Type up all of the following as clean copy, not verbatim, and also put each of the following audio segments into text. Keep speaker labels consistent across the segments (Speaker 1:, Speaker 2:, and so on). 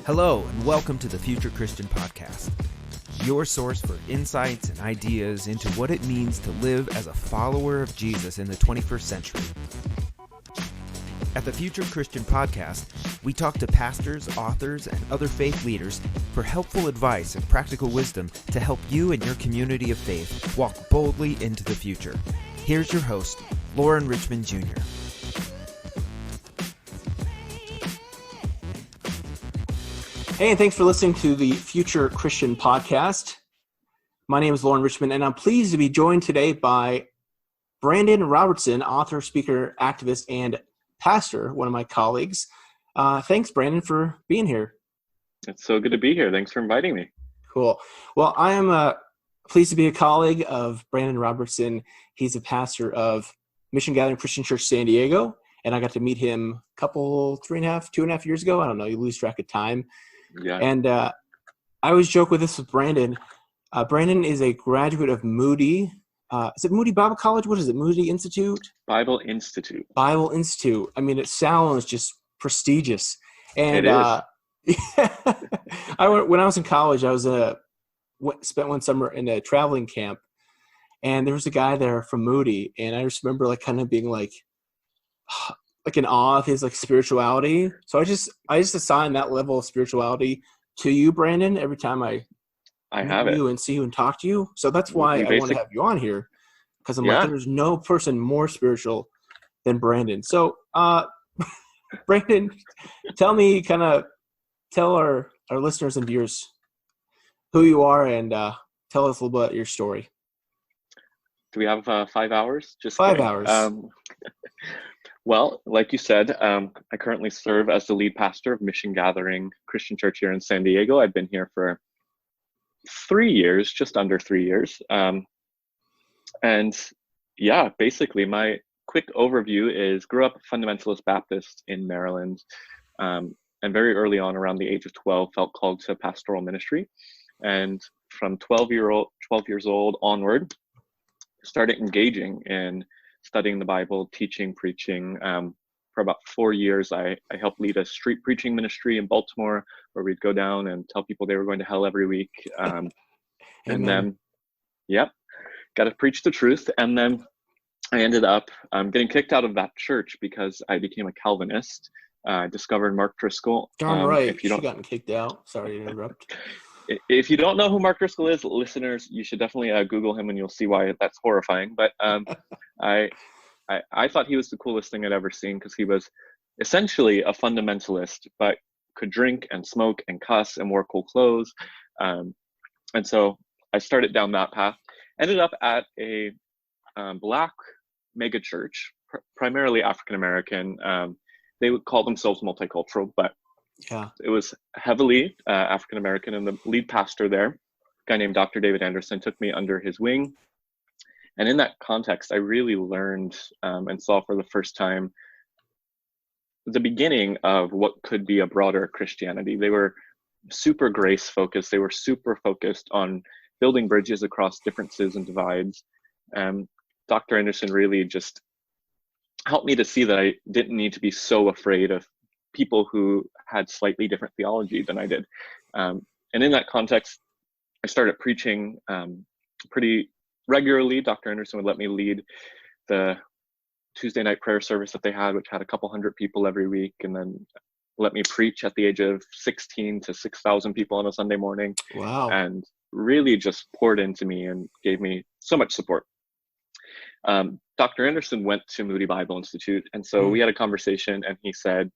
Speaker 1: Hello, and welcome to the Future Christian Podcast, your source for insights and ideas into what it means to live as a follower of Jesus in the 21st century. At the Future Christian Podcast, we talk to pastors, authors, and other faith leaders for helpful advice and practical wisdom to help you and your community of faith walk boldly into the future. Here's your host, Lauren Richmond Jr.
Speaker 2: Hey, and thanks for listening to the Future Christian Podcast. My name is Lauren Richmond, and I'm pleased to be joined today by Brandan Robertson, author, speaker, activist, and pastor, one of my colleagues. Thanks, Brandan, for being here.
Speaker 3: It's so good to be here. Thanks for inviting me.
Speaker 2: Cool. Well, I am pleased to be a colleague of Brandan Robertson. He's a pastor of Mission Gathering Christian Church San Diego, and I got to meet him a couple, 2.5 years ago. I don't know, you lose track of time.
Speaker 3: Yeah.
Speaker 2: And I always joke with this with Brandan. Brandan is a graduate of Moody. Is it Moody Bible College? What is it? Moody Institute?
Speaker 3: Bible Institute.
Speaker 2: Bible Institute. I mean, it sounds just prestigious. And
Speaker 3: it is.
Speaker 2: when I was in college, I was spent one summer in a traveling camp, and there was a guy there from Moody, and I just remember kind of being like in awe of his spirituality. So I just assign that level of spirituality to you, Brandan, every time I
Speaker 3: have
Speaker 2: meet
Speaker 3: it
Speaker 2: you and see you and talk to you. So that's why I want to have you on here, because I'm like, there's no person more spiritual than Brandan. So Brandan, tell our listeners and viewers who you are, and tell us a little bit about your story.
Speaker 3: Do we have 5 hours? Just
Speaker 2: 5
Speaker 3: kidding.
Speaker 2: hours.
Speaker 3: Well, like you said, I currently serve as the lead pastor of Mission Gathering Christian Church here in San Diego. I've been here for 3 years, just under 3 years. Basically my quick overview is grew up Fundamentalist Baptist in Maryland. And very early on, around the age of 12, felt called to pastoral ministry. And from 12 years old onward, started engaging in studying the Bible, teaching, preaching. For about 4 years, I helped lead a street preaching ministry in Baltimore, where we'd go down and tell people they were going to hell every week. And then, got to preach the truth. And then I ended up getting kicked out of that church because I became a Calvinist. Discovered Mark Driscoll.
Speaker 2: Darn right, if you don't gotten kicked out. Sorry to interrupt.
Speaker 3: If you don't know who Mark Driscoll is, listeners, you should definitely Google him, and you'll see why that's horrifying. But I thought he was the coolest thing I'd ever seen, because he was essentially a fundamentalist, but could drink and smoke and cuss and wore cool clothes. And so I started down that path. Ended up at a Black mega church, primarily African American. They would call themselves multicultural, but it was heavily African American, and the lead pastor there, a guy named Dr. David Anderson, took me under his wing. And in that context, I really learned and saw for the first time the beginning of what could be a broader Christianity. They were super grace focused. They were super focused on building bridges across differences and divides. Dr. Anderson really just helped me to see that I didn't need to be so afraid of people who had slightly different theology than I did. And in that context, I started preaching pretty regularly. Dr. Anderson would let me lead the Tuesday night prayer service that they had, which had a couple hundred people every week, and then let me preach at the age of 16 to 6,000 people on a Sunday morning.
Speaker 2: Wow.
Speaker 3: And really just poured into me and gave me so much support. Dr. Anderson went to Moody Bible Institute, and so we had a conversation, and he said,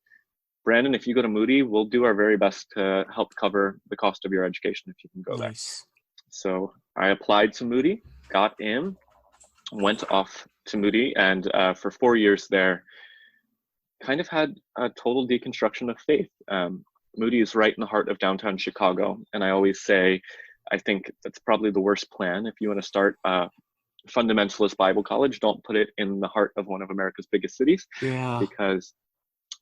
Speaker 3: Brandan, if you go to Moody, we'll do our very best to help cover the cost of your education if you can go there. So I applied to Moody, got in, went off to Moody, and for 4 years there, kind of had a total deconstruction of faith. Moody is right in the heart of downtown Chicago, and I always say, I think that's probably the worst plan. If you want to start a fundamentalist Bible college, don't put it in the heart of one of America's biggest cities, because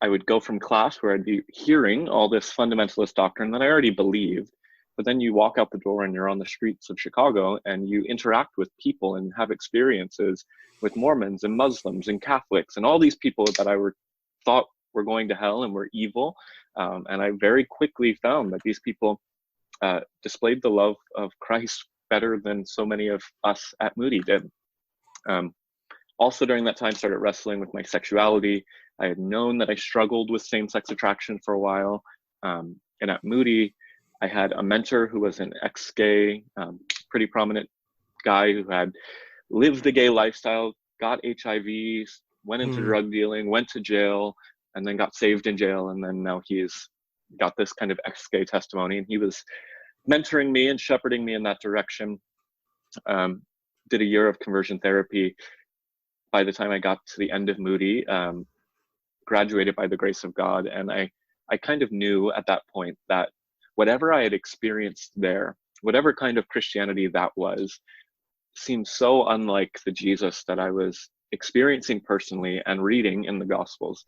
Speaker 3: I would go from class where I'd be hearing all this fundamentalist doctrine that I already believed, but then you walk out the door and you're on the streets of Chicago and you interact with people and have experiences with Mormons and Muslims and Catholics and all these people that I thought were going to hell and were evil. And I very quickly found that these people displayed the love of Christ better than so many of us at Moody did. Also during that time, started wrestling with my sexuality. I had known that I struggled with same-sex attraction for a while. And at Moody, I had a mentor who was an ex-gay, pretty prominent guy who had lived the gay lifestyle, got HIV, went into drug dealing, went to jail, and then got saved in jail. And then now he's got this kind of ex-gay testimony, and he was mentoring me and shepherding me in that direction. Did a year of conversion therapy. By the time I got to the end of Moody, graduated by the grace of God. And I kind of knew at that point that whatever I had experienced there, whatever kind of Christianity that was, seemed so unlike the Jesus that I was experiencing personally and reading in the Gospels.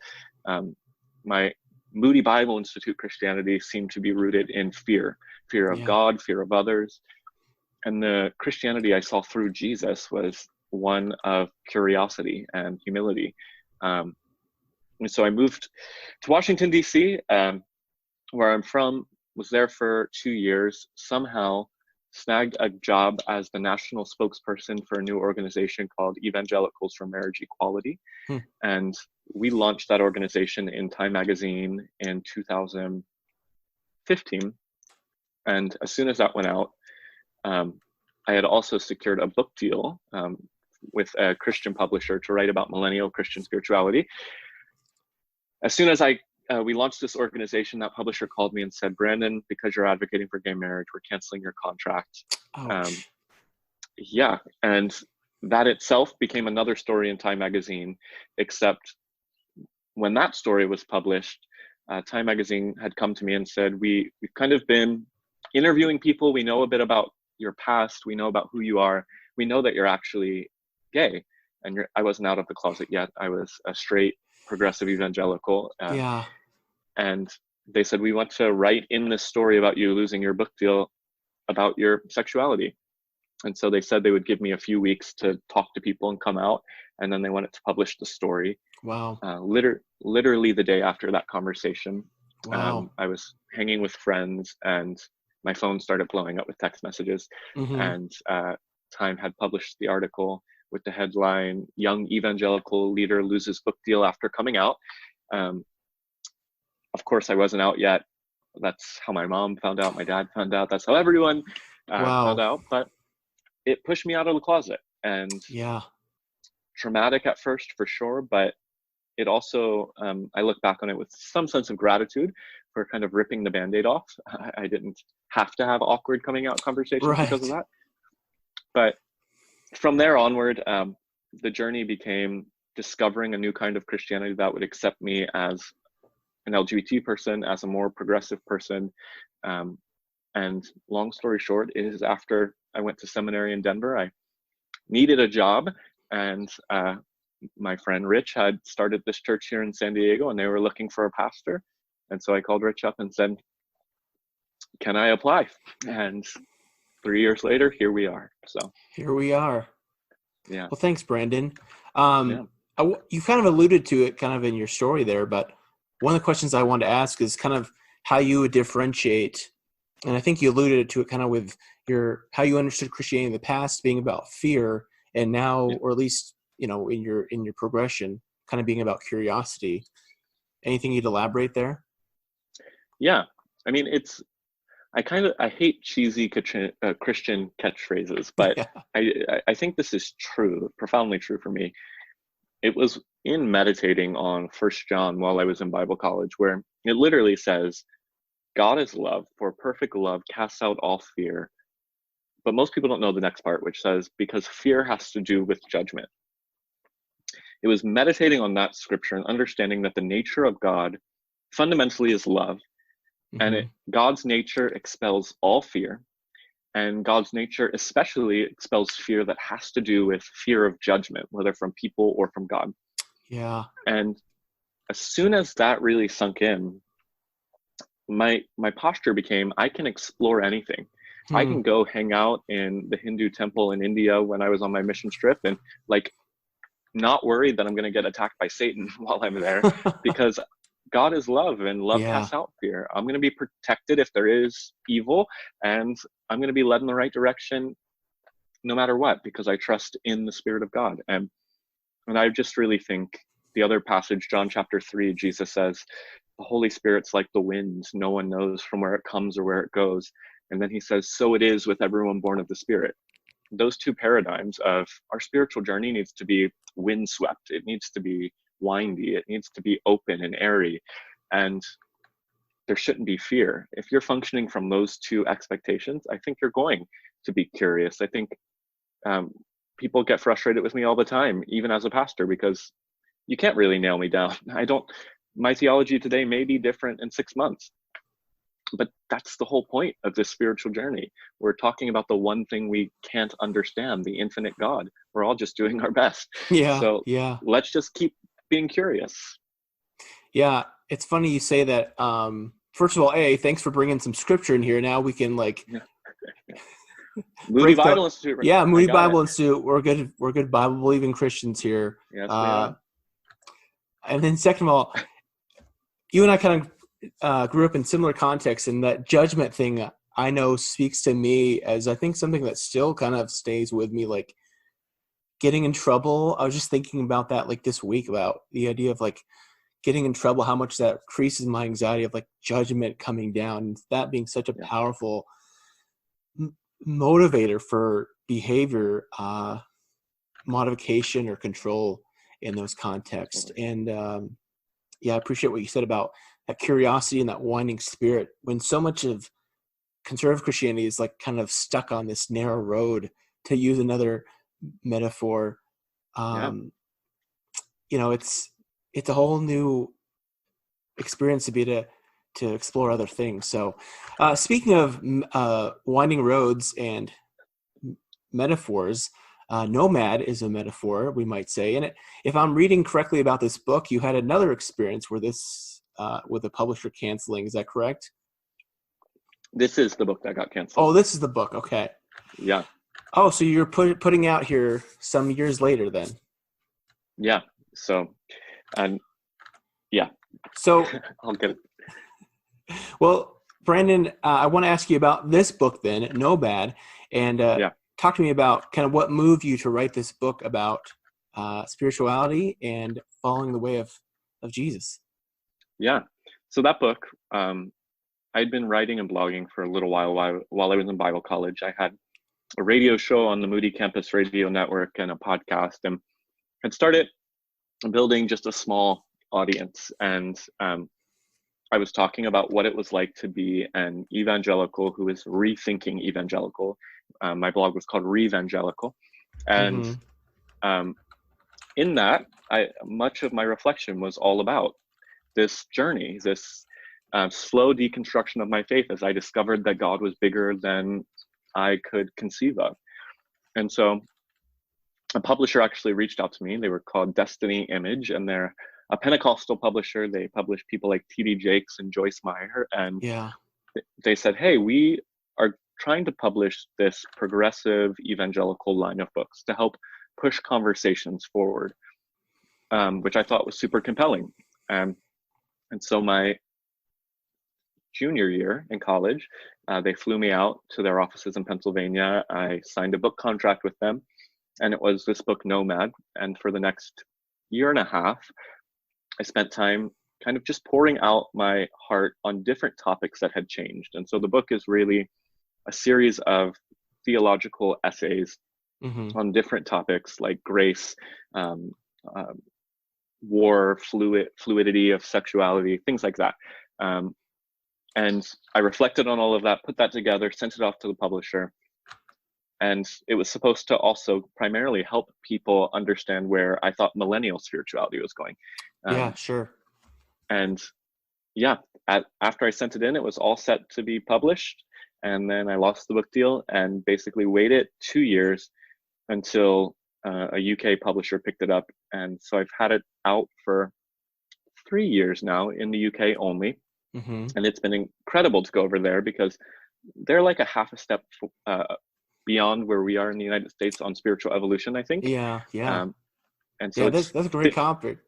Speaker 3: My Moody Bible Institute Christianity seemed to be rooted in fear of God, fear of others. And the Christianity I saw through Jesus was one of curiosity and humility. And so I moved to Washington, D.C., where I'm from, was there for 2 years, somehow snagged a job as the national spokesperson for a new organization called Evangelicals for Marriage Equality. And we launched that organization in Time magazine in 2015. And as soon as that went out, I had also secured a book deal with a Christian publisher to write about millennial Christian spirituality. As soon as we launched this organization, that publisher called me and said, "Brandon, because you're advocating for gay marriage, we're canceling your contract." Yeah, and that itself became another story in Time magazine, except when that story was published, Time magazine had come to me and said, we've kind of been interviewing people. We know a bit about your past. We know about who you are. We know that you're actually gay. And I wasn't out of the closet yet. I was a straight progressive evangelical. And they said, we want to write in this story about you losing your book deal about your sexuality. And so they said they would give me a few weeks to talk to people and come out. And then they wanted to publish the story.
Speaker 2: Wow.
Speaker 3: Literally the day after that conversation.
Speaker 2: Wow.
Speaker 3: I was hanging with friends and my phone started blowing up with text messages. And Time had published the article with the headline, "Young Evangelical Leader Loses Book Deal After Coming Out." Of course, I wasn't out yet. That's how my mom found out. My dad found out. That's how everyone found out. But it pushed me out of the closet. And traumatic at first, for sure. But it also, I look back on it with some sense of gratitude for kind of ripping the Band-Aid off. I didn't have to have awkward coming out conversations because of that. But from there onward, the journey became discovering a new kind of Christianity that would accept me as an LGBT person, as a more progressive person. And long story short is, after I went to seminary in Denver, I needed a job, and my friend Rich had started this church here in San Diego, and they were looking for a pastor. And so I called Rich up and said, "Can I apply?" And 3 years later, here we are. So
Speaker 2: here we are.
Speaker 3: Yeah.
Speaker 2: Well, thanks, Brandon. You kind of alluded to it kind of in your story there, but one of the questions I wanted to ask is kind of how you would differentiate, and I think you alluded to it kind of with how you understood Christianity in the past being about fear, and now, or at least, in your progression, kind of being about curiosity. Anything you'd elaborate there?
Speaker 3: Yeah. I mean, I hate cheesy Christian catchphrases, but I think this is true, profoundly true for me. It was in meditating on 1 John while I was in Bible college, where it literally says, "God is love, for perfect love casts out all fear." But most people don't know the next part, which says, because fear has to do with judgment. It was meditating on that scripture and understanding that the nature of God fundamentally is love. And God's nature expels all fear, and God's nature especially expels fear that has to do with fear of judgment, whether from people or from God.
Speaker 2: Yeah.
Speaker 3: And as soon as that really sunk in, my posture became, I can explore anything. I can go hang out in the Hindu temple in India when I was on my mission trip, and not worried that I'm going to get attacked by Satan while I'm there, because God is love, and love
Speaker 2: Yeah.
Speaker 3: casts out fear. I'm going to be protected if there is evil, and I'm going to be led in the right direction no matter what, because I trust in the Spirit of God. And I just really think the other passage, John chapter 3, Jesus says, the Holy Spirit's like the wind. No one knows from where it comes or where it goes. And then he says, so it is with everyone born of the Spirit. Those two paradigms of our spiritual journey needs to be windswept. It needs to be windy. It needs to be open and airy. And there shouldn't be fear. If you're functioning from those two expectations, I think you're going to be curious. I think people get frustrated with me all the time, even as a pastor, because you can't really nail me down. My theology today may be different in 6 months, but that's the whole point of this spiritual journey. We're talking about the one thing we can't understand, the infinite God. We're all just doing our best.
Speaker 2: Yeah.
Speaker 3: So
Speaker 2: Yeah.
Speaker 3: let's just keep being curious.
Speaker 2: Yeah. It's funny you say that. First of all, thanks for bringing some scripture in here. Now we can
Speaker 3: Moody Bible Institute.
Speaker 2: Yeah, Moody Bible Institute. We're good Bible believing Christians here.
Speaker 3: Yes, we are.
Speaker 2: And then second of all, you and I kind of grew up in similar contexts, and that judgment thing I know speaks to me as I think something that still kind of stays with me, like getting in trouble. I was just thinking about that like this week, about the idea of like getting in trouble, how much that increases my anxiety of like judgment coming down, and that being such a powerful motivator for behavior modification or control in those contexts. And I appreciate what you said about that curiosity and that winding spirit, when so much of conservative Christianity is like kind of stuck on this narrow road, to use another metaphor. It's a whole new experience to be to explore other things. So speaking of winding roads and metaphors, Nomad is a metaphor, we might say. And if I'm reading correctly about this book, you had another experience where this with the publisher canceling. Is that correct?
Speaker 3: This is the book that got canceled.
Speaker 2: Oh, this is the book. Okay.
Speaker 3: Yeah.
Speaker 2: Oh, so you're putting out here some years later then.
Speaker 3: Yeah. So,
Speaker 2: So
Speaker 3: I'll get it.
Speaker 2: Well, Brandan, I want to ask you about this book then, Nomad, and talk to me about kind of what moved you to write this book about spirituality and following the way of Jesus.
Speaker 3: Yeah. So that book, I'd been writing and blogging for a little while I was in Bible college. I had a radio show on the Moody Campus Radio Network and a podcast, and had started building just a small audience. And I was talking about what it was like to be an evangelical who is rethinking evangelical. My blog was called Re-Evangelical. And in that, much of my reflection was all about this journey, this slow deconstruction of my faith as I discovered that God was bigger than I could conceive of. And so a publisher actually reached out to me. They were called Destiny Image, and they're a Pentecostal publisher. They publish people like T.D. Jakes and Joyce Meyer. And they said, hey, we are trying to publish this progressive evangelical line of books to help push conversations forward, which I thought was super compelling. And so my junior year in college, they flew me out to their offices in Pennsylvania. I signed a book contract with them, and it was this book, Nomad. And for the next year and a half, I spent time kind of just pouring out my heart on different topics that had changed. And so the book is really a series of theological essays on different topics like grace, war, fluidity of sexuality, things like that. And I reflected on all of that, put that together, sent it off to the publisher. And it was supposed to also primarily help people understand where I thought millennial spirituality was going.
Speaker 2: Yeah, sure.
Speaker 3: And after I sent it in, it was all set to be published. And then I lost the book deal and basically waited 2 years until a UK publisher picked it up. And so I've had it out for 3 years now in the UK only. And it's been incredible to go over there because they're like a half a step beyond where we are in the United States on spiritual evolution, I think.
Speaker 2: Yeah.
Speaker 3: And so
Speaker 2: that's a great topic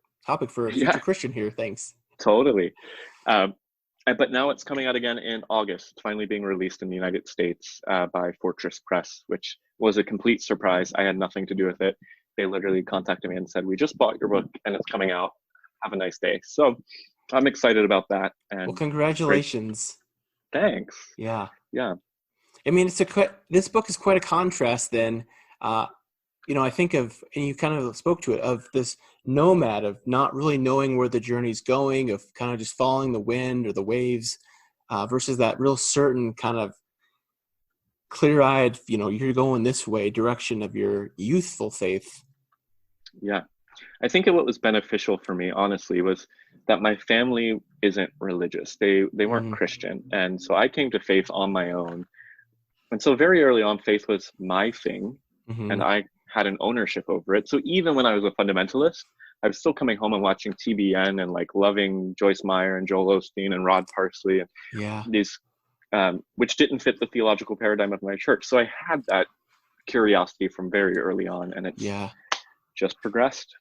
Speaker 2: for a future Christian here. Thanks.
Speaker 3: Totally. Um, but now it's coming out again in August. It's finally being released in the United States by Fortress Press, which was a complete surprise. I had nothing to do with it. They literally contacted me and said, "We just bought your book and it's coming out. Have a nice day." So I'm excited about that. And
Speaker 2: Well, congratulations.
Speaker 3: Thanks.
Speaker 2: Yeah.
Speaker 3: Yeah.
Speaker 2: I mean, this book is quite a contrast then. I think of, and you kind of spoke to it, of this nomad of not really knowing where the journey's going, of kind of just following the wind or the waves, versus that real certain kind of clear-eyed, you're going this way direction of your youthful faith.
Speaker 3: Yeah. I think what was beneficial for me, honestly, was that my family isn't religious. They weren't Christian. And so I came to faith on my own. And so very early on, faith was my thing. And I had an ownership over it. So even when I was a fundamentalist, I was still coming home and watching TBN and like loving Joyce Meyer and Joel Osteen and Rod Parsley and these, which didn't fit the theological paradigm of my church. So I had that curiosity from very early on, and it's just progressed.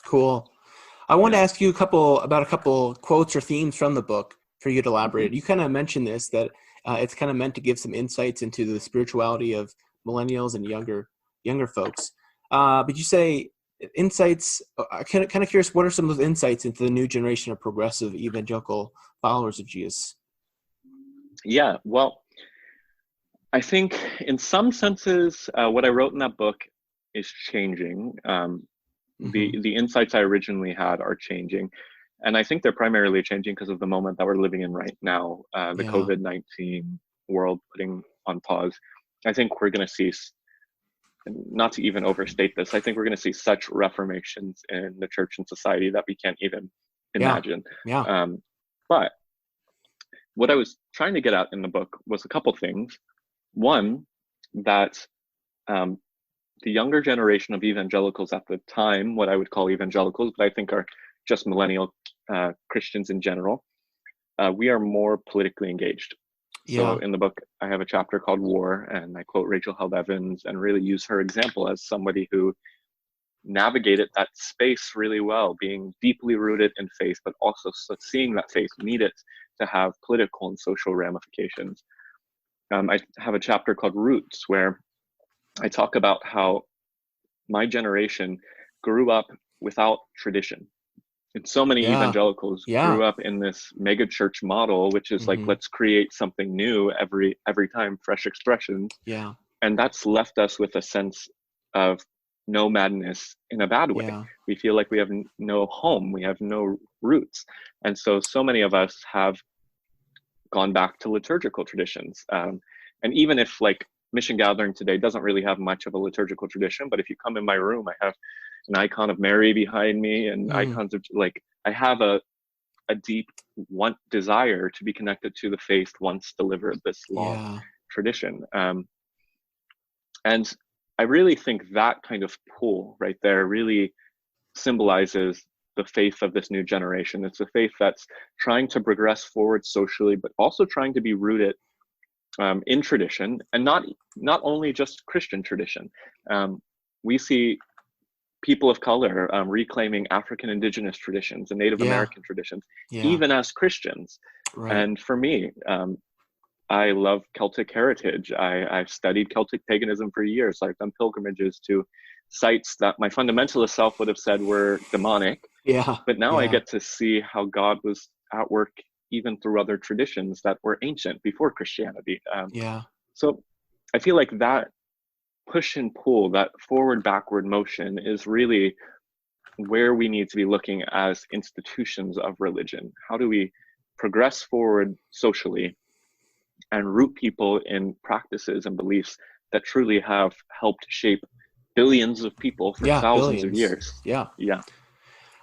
Speaker 2: Cool. I want to ask you about a couple quotes or themes from the book for you to elaborate. You kind of mentioned this, that it's kind of meant to give some insights into the spirituality of millennials and younger folks. But you say insights, kind of curious, what are some of those insights into the new generation of progressive evangelical followers of Jesus? Yeah,
Speaker 3: well, I think in some senses, what I wrote in that book is changing. The insights I originally had are changing. And I think they're primarily changing because of the moment that we're living in right now, the COVID-19 world putting on pause. I think we're going to see, not to even overstate this, I think we're going to see such reformations in the church and society that we can't even imagine. But what I was trying to get at in the book was a couple things. One, that the younger generation of evangelicals at the time, what I would call evangelicals, but I think are just millennial Christians in general, we are more politically engaged. So in the book, I have a chapter called War, and I quote Rachel Held Evans and really use her example as somebody who navigated that space really well, being deeply rooted in faith, but also seeing that faith needed to have political and social ramifications. I have a chapter called Roots, where I talk about how my generation grew up without tradition. And so many evangelicals grew up in this mega church model, which is like, let's create something new every time, fresh expressions. And that's left us with a sense of nomadness in a bad way. We feel like we have no home, we have no roots. And so many of us have gone back to liturgical traditions. And even if like Mission Gathering today doesn't really have much of a liturgical tradition, but if you come in my room, I have an icon of Mary behind me and icons of, like, I have a deep desire to be connected to the faith once delivered, this long tradition. And I really think that kind of pull right there really symbolizes the faith of this new generation. It's a faith that's trying to progress forward socially, but also trying to be rooted in tradition, and not only just Christian tradition. We see people of color reclaiming African indigenous traditions and Native American traditions, even as Christians. And for me, I love Celtic heritage. I've studied Celtic paganism for years. I've done pilgrimages to sites that my fundamentalist self would have said were demonic. But now I get to see how God was at work even through other traditions that were ancient before Christianity. So I feel like that push and pull, that forward backward motion, is really where we need to be looking as institutions of religion. How do we progress forward socially and root people in practices and beliefs that truly have helped shape billions of people for thousands of years?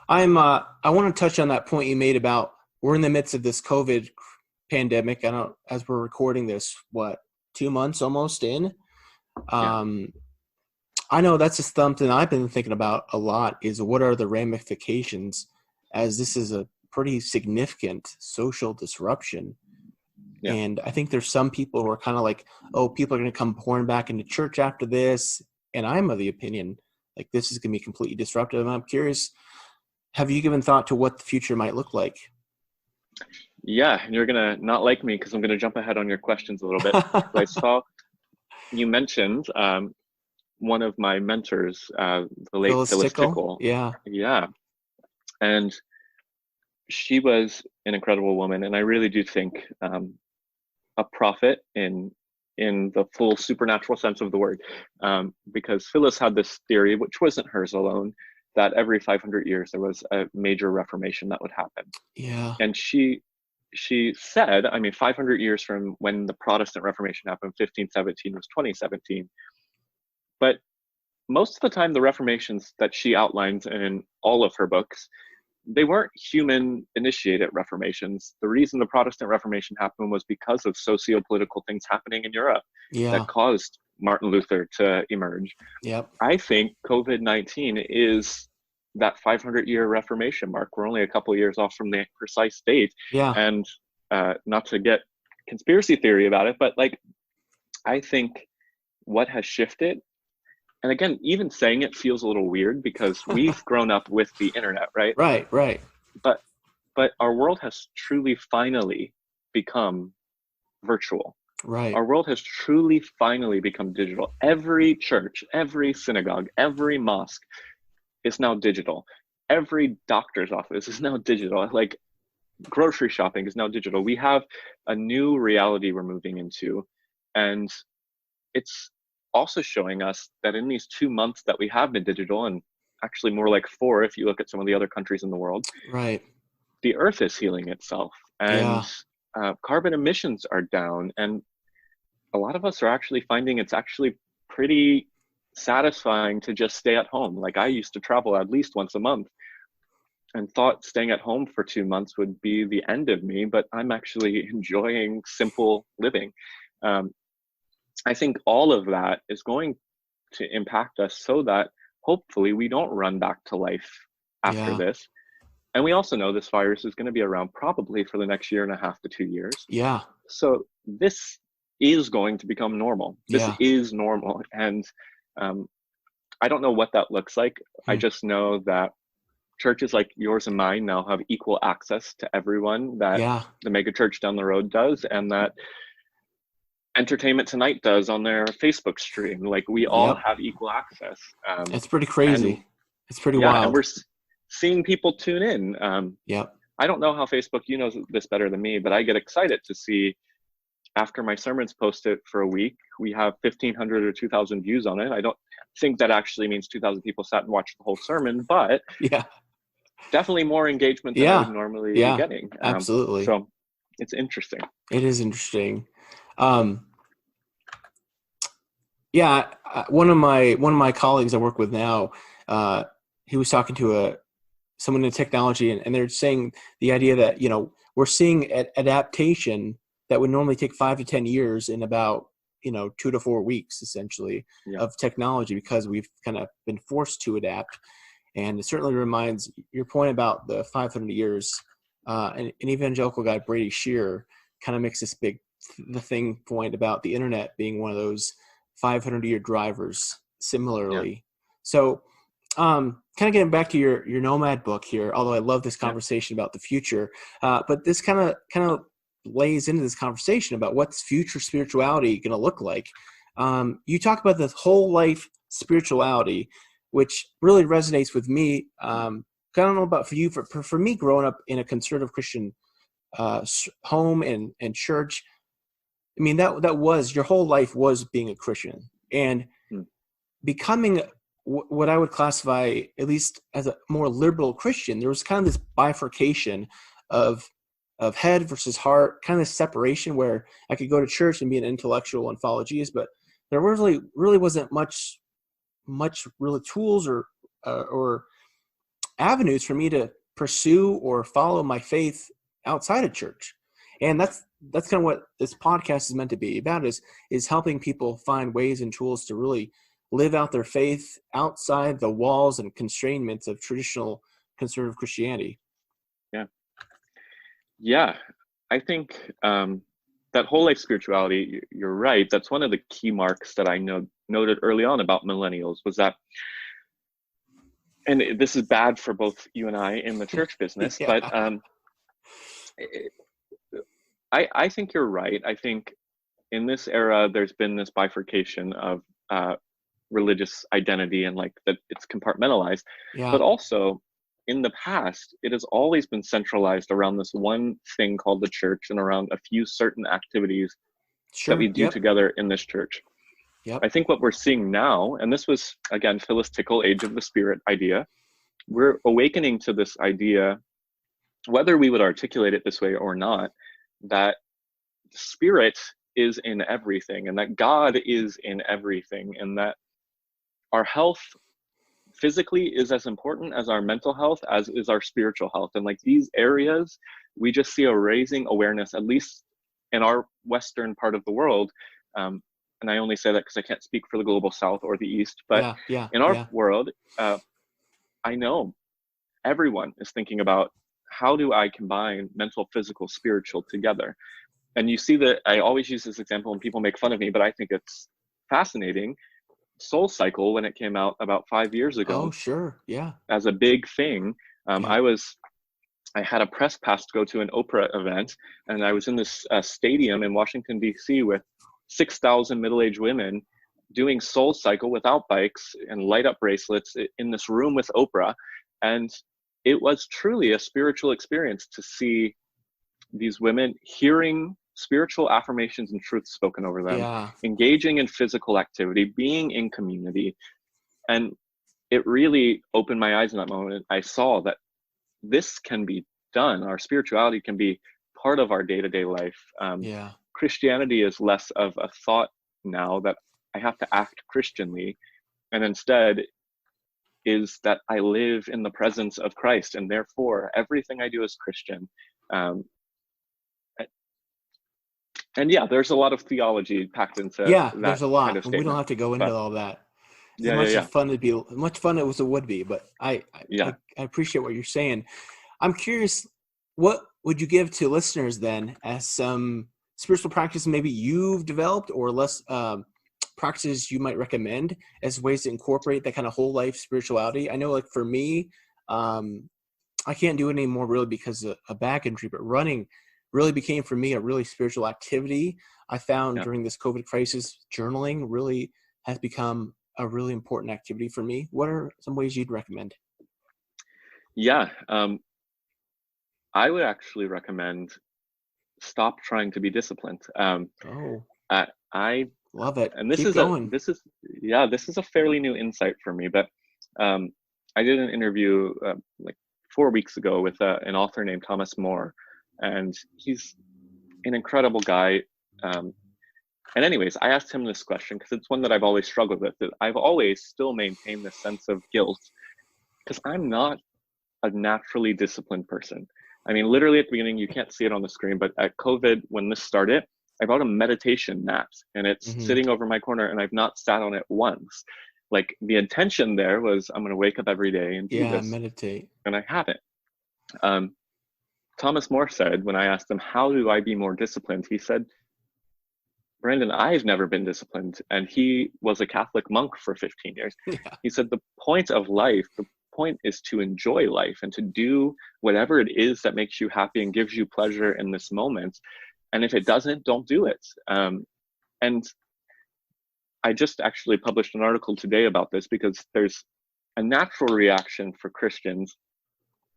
Speaker 2: I want to touch on that point you made about we're in the midst of this COVID pandemic. As we're recording this, 2 months almost in? I know that's just something I've been thinking about a lot, is what are the ramifications, as this is a pretty significant social disruption. And I think there's some people who are kind of like, oh, people are going to come pouring back into church after this. And I'm of the opinion, like, this is going to be completely disruptive. And I'm curious, have you given thought to what the future might look like?
Speaker 3: Yeah, and you're gonna not like me because I'm gonna jump ahead on your questions a little bit. I saw you mentioned one of my mentors, the late
Speaker 2: Phyllis
Speaker 3: Phyllis
Speaker 2: Tickle?
Speaker 3: Tickle.
Speaker 2: Yeah.
Speaker 3: Yeah, and she was an incredible woman, and I really do think a prophet in the full supernatural sense of the word, because Phyllis had this theory, which wasn't hers alone, that every 500 years there was a major reformation that would happen.
Speaker 2: Yeah.
Speaker 3: And she said, I mean, 500 years from when the Protestant Reformation happened, 1517 was 2017. But most of the time, the reformations that she outlines in all of her books, they weren't human initiated reformations. The reason the Protestant Reformation happened was because of socio-political things happening in Europe
Speaker 2: Yeah.
Speaker 3: that caused Martin Luther to emerge.
Speaker 2: Yep.
Speaker 3: I think COVID-19 is that 500-year Reformation mark. We're only a couple of years off from the precise date.
Speaker 2: Yeah.
Speaker 3: And not to get conspiracy theory about it, but like, I think what has shifted, and again, even saying it feels a little weird because we've grown up with the internet, right?
Speaker 2: Right.
Speaker 3: But our world has truly finally become virtual.
Speaker 2: Right.
Speaker 3: Our world has truly finally become digital. Every church, every synagogue, every mosque is now digital. Every doctor's office is now digital. Like, grocery shopping is now digital. We have a new reality we're moving into. And it's also showing us that in these 2 months that we have been digital, and actually more like 4 if you look at some of the other countries in the world,
Speaker 2: Right.
Speaker 3: the earth is healing itself, and carbon emissions are down, and a lot of us are actually finding it's actually pretty satisfying to just stay at home. Like, I used to travel at least once a month and thought staying at home for 2 months would be the end of me, but I'm actually enjoying simple living. I think all of that is going to impact us so that hopefully we don't run back to life after this. And we also know this virus is going to be around probably for the next 1.5 to 2 years.
Speaker 2: Yeah.
Speaker 3: So this is going to become normal. This is normal. And I don't know what that looks like. I just know that churches like yours and mine now have equal access to everyone that the mega church down the road does, and that Entertainment Tonight does on their Facebook stream. Like, we all have equal access.
Speaker 2: It's pretty crazy. It's pretty wild.
Speaker 3: And we're seeing people tune in. I don't know how Facebook, you know this better than me, but I get excited to see, after my sermon's posted for a week, we have 1,500 or 2,000 views on it. I don't think that actually means 2,000 people sat and watched the whole sermon, but definitely more engagement than I would normally be getting.
Speaker 2: Absolutely.
Speaker 3: So it's interesting.
Speaker 2: It is interesting. One of my colleagues I work with now, he was talking to someone in technology, and they're saying the idea that, you know, we're seeing adaptation that would normally take 5 to 10 years in about, 2 to 4 weeks, essentially, of technology, because we've kind of been forced to adapt. And it certainly reminds your point about the 500 years. An evangelical guy, Brady Shearer, kind of makes this the thing point about the internet being one of those 500-year drivers similarly. So kind of getting back to your Nomad book here, although I love this conversation about the future, but this kind of lays into this conversation about what's future spirituality going to look like. You talk about the whole life spirituality, which really resonates with me. I don't know about for you, for me, growing up in a conservative Christian home and church, I mean, that was your whole life was being a Christian, and becoming what I would classify, at least as a more liberal Christian. There was kind of this bifurcation of head versus heart, kind of this separation where I could go to church and be an intellectual and follow Jesus, but there really wasn't much really tools or avenues for me to pursue or follow my faith outside of church. And that's kind of what this podcast is meant to be about, is helping people find ways and tools to really live out their faith outside the walls and constraints of traditional conservative Christianity.
Speaker 3: Yeah. I think that whole life spirituality, you're right. That's one of the key marks that I noted early on about millennials, was that and this is bad for both you and I in the church business,
Speaker 2: Yeah.
Speaker 3: but I think you're right. I think in this era, there's been this bifurcation of religious identity, and like that it's compartmentalized.
Speaker 2: Yeah.
Speaker 3: But also in the past, it has always been centralized around this one thing called the church and around a few certain activities that
Speaker 2: Sure.
Speaker 3: we do
Speaker 2: Yep.
Speaker 3: together in this church.
Speaker 2: Yep.
Speaker 3: I think what we're seeing now, and this was again philistical age of the spirit idea, we're awakening to this idea, whether we would articulate it this way or not, that spirit is in everything, and that God is in everything, and that our health physically is as important as our mental health as is our spiritual health. And like these areas, we just see a raising awareness, at least in our Western part of the world. And I only say that because I can't speak for the global South or the East, but in our world, I know everyone is thinking about, how do I combine mental, physical, spiritual together? And you see that I always use this example and people make fun of me, but I think it's fascinating. Soul Cycle, when it came out about 5 years ago.
Speaker 2: Oh, sure. Yeah.
Speaker 3: As a big thing. I had a press pass to go to an Oprah event, and I was in this stadium in Washington, D.C. with 6,000 middle-aged women doing Soul Cycle without bikes and light up bracelets in this room with Oprah. And it was truly a spiritual experience to see these women hearing spiritual affirmations and truths spoken over them, engaging in physical activity, being in community. And it really opened my eyes in that moment. I saw that this can be done. Our spirituality can be part of our day-to-day life. Christianity is less of a thought now that I have to act Christianly, and instead is that I live in the presence of Christ, and therefore everything I do is Christian. And yeah, there's a lot of theology packed into that.
Speaker 2: There's a lot,
Speaker 3: kind of
Speaker 2: and we don't have to go into all that. Much fun as it would be, but I appreciate what you're saying. I'm curious, what would you give to listeners then as some spiritual practice maybe you've developed, or less practices you might recommend as ways to incorporate that kind of whole life spirituality? I know, like for me, I can't do it anymore really because of a back injury, but running really became for me a really spiritual activity. I found during this COVID crisis, journaling really has become a really important activity for me. What are some ways you'd recommend?
Speaker 3: I would actually recommend stop trying to be disciplined. I
Speaker 2: love it.
Speaker 3: And this is a fairly new insight for me, but I did an interview like 4 weeks ago with an author named Thomas More, and he's an incredible guy. And anyways, I asked him this question because it's one that I've always struggled with. That I've always still maintained this sense of guilt because I'm not a naturally disciplined person. I mean, literally at the beginning, you can't see it on the screen, but at COVID, when this started, I bought a meditation mat, and it's sitting over my corner, and I've not sat on it once. Like the intention there was, I'm going to wake up every day and do this,
Speaker 2: meditate,
Speaker 3: and I haven't. Thomas More said, when I asked him, how do I be more disciplined? He said, Brandan, I've never been disciplined. And he was a Catholic monk for 15 years. He said, the point of life, the point is to enjoy life and to do whatever it is that makes you happy and gives you pleasure in this moment. And if it doesn't, don't do it. And I just actually published an article today about this because there's a natural reaction for Christians,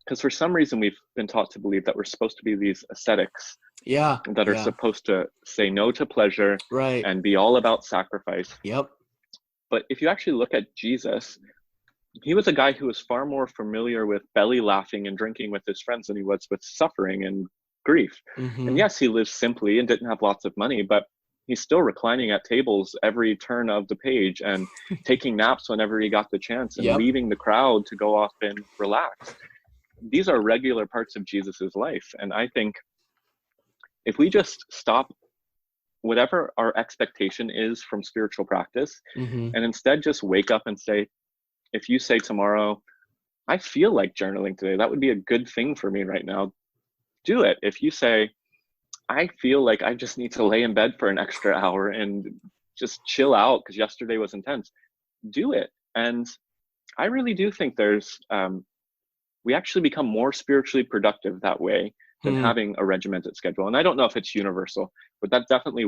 Speaker 3: because for some reason we've been taught to believe that we're supposed to be these ascetics that are supposed to say no to pleasure and be all about sacrifice. But if you actually look at Jesus, he was a guy who was far more familiar with belly laughing and drinking with his friends than he was with suffering and grief. And yes, he lived simply and didn't have lots of money, but he's still reclining at tables every turn of the page and taking naps whenever he got the chance and leaving the crowd to go off and relax. These are regular parts of Jesus's life. And I think if we just stop whatever our expectation is from spiritual practice and instead just wake up and say, if you say tomorrow, I feel like journaling today, that would be a good thing for me right now, do it. If you say, I feel like I just need to lay in bed for an extra hour and just chill out because yesterday was intense, do it. And I really do think there's we actually become more spiritually productive that way than
Speaker 2: Hmm.
Speaker 3: having a regimented schedule. And I don't know if it's universal, but that definitely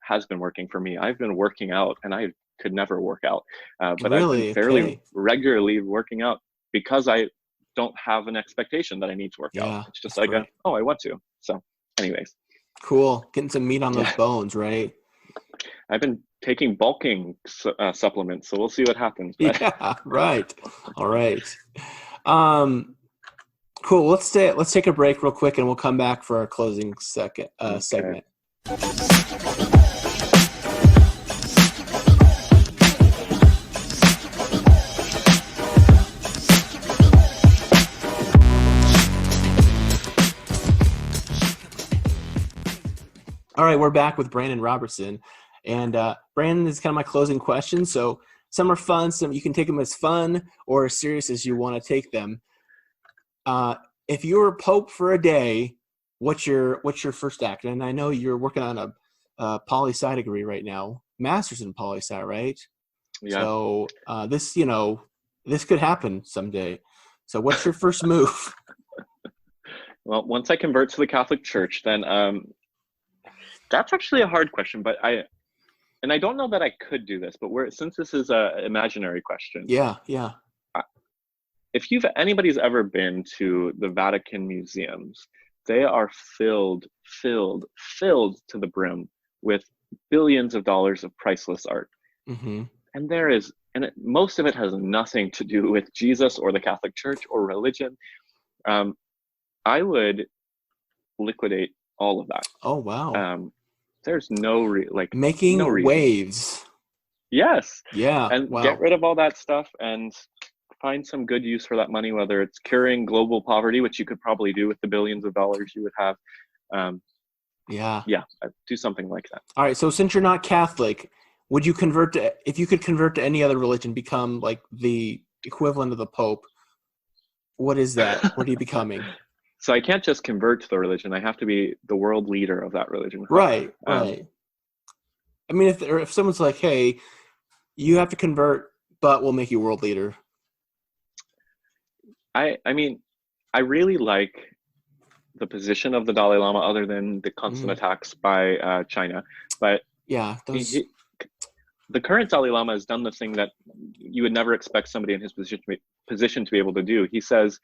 Speaker 3: has been working for me. I've been working out, and I could never work out, but I've been
Speaker 2: Really?
Speaker 3: fairly
Speaker 2: Okay.
Speaker 3: regularly working out because I don't have an expectation that I need to work out.
Speaker 2: Yeah,
Speaker 3: It's just
Speaker 2: that's
Speaker 3: like,
Speaker 2: great.
Speaker 3: oh, I want to. So, anyways,
Speaker 2: Cool. Getting some meat on those
Speaker 3: yeah,
Speaker 2: bones, right?
Speaker 3: I've been taking bulking supplements, so we'll see what happens. But
Speaker 2: Yeah, right. All right. Um, cool. Let's take a break real quick and we'll come back for our closing
Speaker 3: okay.
Speaker 2: segment. All right, we're back with Brandan Robertson, and Brandan is kind of my closing question. So some are fun, some you can take them as fun or as serious as you want to take them. If you were Pope for a day, what's your first act? And I know you're working on a poli-sci degree right now, master's in poli-sci, right?
Speaker 3: Yeah.
Speaker 2: So this this could happen someday. So what's your first move?
Speaker 3: Well, once I convert to the Catholic Church, then that's actually a hard question. But I don't know that I could do this. But since this is a imaginary question,
Speaker 2: Yeah, yeah.
Speaker 3: if anybody's ever been to the Vatican museums, they are filled to the brim with billions of dollars of priceless art.
Speaker 2: Mm-hmm.
Speaker 3: And most of it has nothing to do with Jesus or the Catholic Church or religion. I would liquidate all of that.
Speaker 2: Oh wow.
Speaker 3: There's no no
Speaker 2: Making
Speaker 3: reason.
Speaker 2: waves.
Speaker 3: Yes,
Speaker 2: Yeah.
Speaker 3: and get
Speaker 2: Wow.
Speaker 3: rid of all that stuff and find some good use for that money, whether it's curing global poverty, which you could probably do with the billions of dollars you would have.
Speaker 2: Yeah.
Speaker 3: Yeah, do something like that.
Speaker 2: All right. So since you're not Catholic, would you convert to, if you could convert to any other religion, become like the equivalent of the Pope? What is that? What are you becoming?
Speaker 3: So I can't just convert to the religion. I have to be the world leader of that religion.
Speaker 2: Right. Right. I mean, if someone's like, hey, you have to convert, but we'll make you world leader.
Speaker 3: I mean, I really like the position of the Dalai Lama, other than the constant attacks by China. But
Speaker 2: yeah,
Speaker 3: the current Dalai Lama has done the thing that you would never expect somebody in his position to be able to do. He says,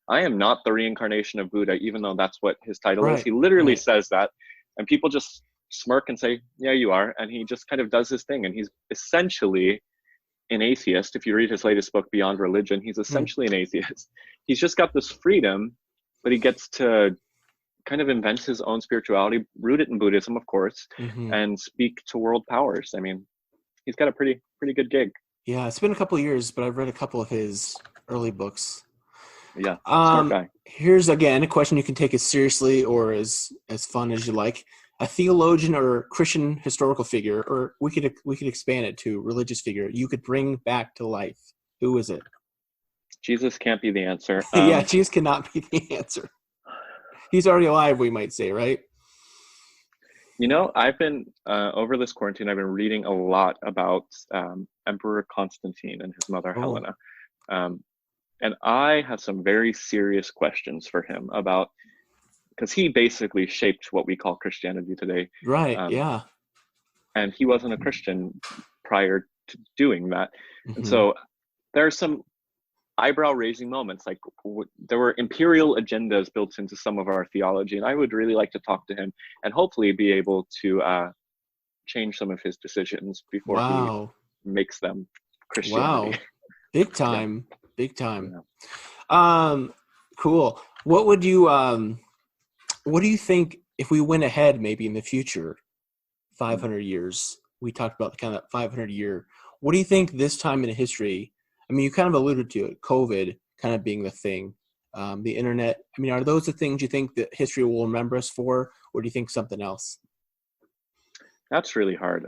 Speaker 3: I am not the reincarnation of Buddha, even though that's what his title is. He literally says that, and people just smirk and say, yeah, you are. And he just kind of does his thing. And he's essentially an atheist. If you read his latest book, Beyond Religion, he's essentially an atheist. He's just got this freedom, but he gets to kind of invent his own spirituality, root it in Buddhism, of course, and speak to world powers. I mean, he's got a pretty good gig.
Speaker 2: Yeah, it's been a couple of years, but I've read a couple of his early books.
Speaker 3: Yeah, smart guy.
Speaker 2: Here's again a question you can take as seriously or as fun as you like. A theologian or Christian historical figure, or we could expand it to religious figure, you could bring back to life. Who is it?
Speaker 3: Jesus can't be the answer.
Speaker 2: Yeah, Jesus cannot be the answer. He's already alive, we might say, right?
Speaker 3: You know, I've been over this quarantine, I've been reading a lot about Emperor Constantine and his mother Helena. And I have some very serious questions for him about, because he basically shaped what we call Christianity today.
Speaker 2: Right, yeah.
Speaker 3: And he wasn't a Christian prior to doing that. And so there are some eyebrow-raising moments, like there were imperial agendas built into some of our theology, and I would really like to talk to him and hopefully be able to change some of his decisions before he makes them Christianity.
Speaker 2: Wow, big time. Yeah. Big time.
Speaker 3: Yeah.
Speaker 2: Cool. What do you think if we went ahead maybe in the future, 500 years, we talked about the kind of 500 year, what do you think this time in history, I mean, you kind of alluded to it, COVID kind of being the thing, the internet, I mean, are those the things you think that history will remember us for, or do you think something else?
Speaker 3: That's really hard.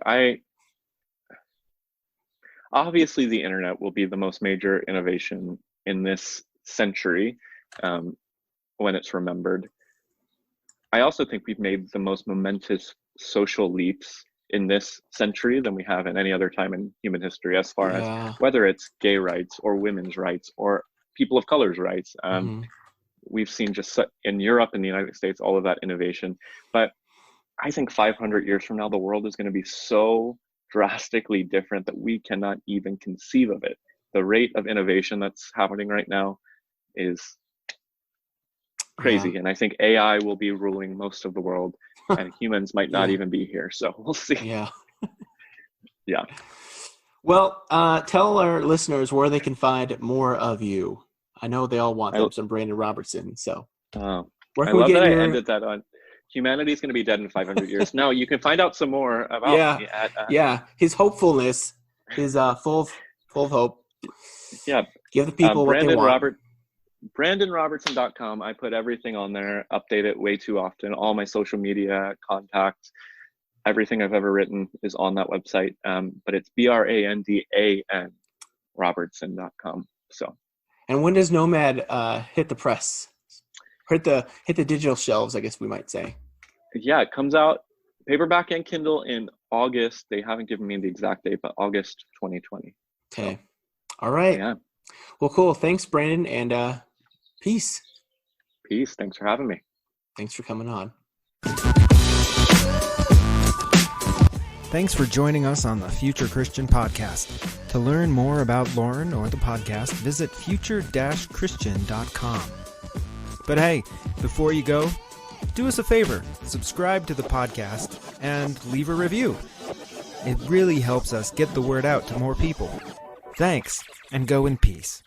Speaker 3: Obviously, the internet will be the most major innovation in this century when it's remembered. I also think we've made the most momentous social leaps in this century than we have in any other time in human history, as far as
Speaker 2: Yeah.
Speaker 3: whether it's gay rights or women's rights or people of color's rights. We've seen just in Europe and the United States, all of that innovation. But I think 500 years from now, the world is going to be so drastically different that we cannot even conceive of it. The rate of innovation that's happening right now is crazy.
Speaker 2: Yeah.
Speaker 3: And I think AI will be ruling most of the world and humans might not
Speaker 2: Yeah.
Speaker 3: even be here. So we'll see.
Speaker 2: Yeah.
Speaker 3: Yeah.
Speaker 2: Well, tell our listeners where they can find more of you. I know they all want some Brandan Robertson. So
Speaker 3: I
Speaker 2: where can we
Speaker 3: love
Speaker 2: get
Speaker 3: that
Speaker 2: your...
Speaker 3: I ended that on humanity is going to be dead in 500 years. No, you can find out some more about me at
Speaker 2: his hopefulness is full of hope.
Speaker 3: Yeah.
Speaker 2: Give the people what they want.
Speaker 3: BrandanRobertson.com. I put everything on there, update it way too often. All my social media contacts, everything I've ever written is on that website. But it's Brandan Robertson.com. So.
Speaker 2: And when does Nomad hit the press? Hit the digital shelves, I guess we might say.
Speaker 3: Yeah, it comes out paperback and Kindle in August. They haven't given me the exact date, but August 2020.
Speaker 2: Okay.
Speaker 3: So,
Speaker 2: all right.
Speaker 3: Yeah.
Speaker 2: Well, cool. Thanks, Brandan, and peace.
Speaker 3: Peace. Thanks for having me.
Speaker 2: Thanks for coming on.
Speaker 1: Thanks for joining us on the Future Christian Podcast. To learn more about Lauren or the podcast, visit future-christian.com. But hey, before you go, do us a favor, subscribe to the podcast and leave a review. It really helps us get the word out to more people. Thanks, and go in peace.